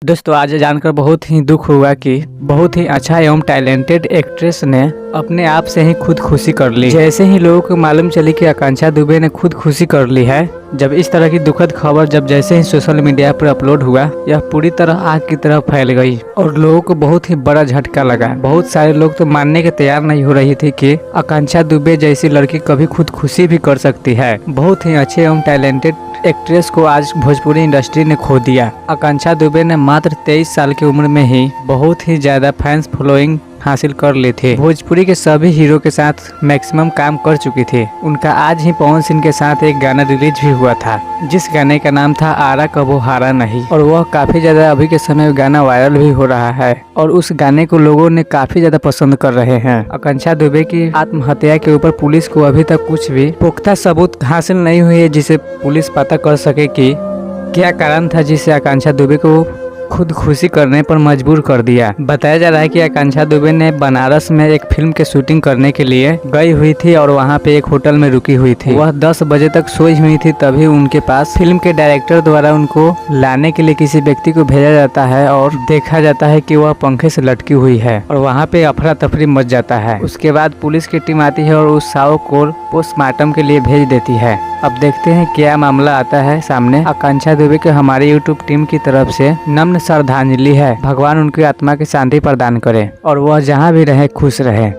दोस्तों आज जानकर बहुत ही दुख हुआ कि बहुत ही अच्छा एवं टैलेंटेड एक्ट्रेस ने अपने आप से ही खुदकुशी कर ली। जैसे ही लोगों को मालूम चली कि आकांक्षा दुबे ने खुदकुशी कर ली है, जब इस तरह की दुखद खबर जैसे ही सोशल मीडिया पर अपलोड हुआ, यह पूरी तरह आग की तरह फैल गई और लोगों को बहुत ही बड़ा झटका लगा। बहुत सारे लोग तो मानने के तैयार नहीं हो रही थी कि आकांक्षा दुबे जैसी लड़की कभी खुदकुशी भी कर सकती है। बहुत ही अच्छे एवं टैलेंटेड एक्ट्रेस को आज भोजपुरी इंडस्ट्री ने खो दिया। आकांक्षा दुबे ने मात्र 23 साल की उम्र में ही बहुत ही ज्यादा फैंस फॉलोइंग हासिल कर ली थी। भोजपुरी के सभी हीरो के साथ मैक्सिमम काम कर चुकी थी। उनका आज ही पवन सिंह के साथ एक गाना रिलीज भी हुआ था, जिस गाने का नाम था आरा कबो हारा नहीं, और वह काफी ज्यादा अभी के समय गाना वायरल भी हो रहा है और उस गाने को लोगों ने काफी ज्यादा पसंद कर रहे हैं। आकांक्षा दुबे की आत्महत्या के ऊपर पुलिस को अभी तक कुछ भी पुख्ता सबूत हासिल नहीं हुई है, जिसे पुलिस पता कर सके कि क्या कारण था जिसे आकांक्षा दुबे को खुदकुशी करने पर मजबूर कर दिया। बताया जा रहा है कि आकांक्षा दुबे ने बनारस में एक फिल्म के शूटिंग करने के लिए गई हुई थी और वहां पे एक होटल में रुकी हुई थी। वह 10 बजे तक सोई हुई थी, तभी उनके पास फिल्म के डायरेक्टर द्वारा उनको लाने के लिए किसी व्यक्ति को भेजा जाता है और देखा जाता है कि वह पंखे से लटकी हुई है और वहाँ पे अफरा तफरी मच जाता है। उसके बाद पुलिस की टीम आती है और उस शव को पोस्टमार्टम के लिए भेज देती है। अब देखते हैं क्या मामला आता है सामने। आकांक्षा दुबे के हमारी यूट्यूब टीम की तरफ से नम्र श्रद्धांजलि है। भगवान उनकी आत्मा की शांति प्रदान करे और वह जहाँ भी रहे खुश रहे।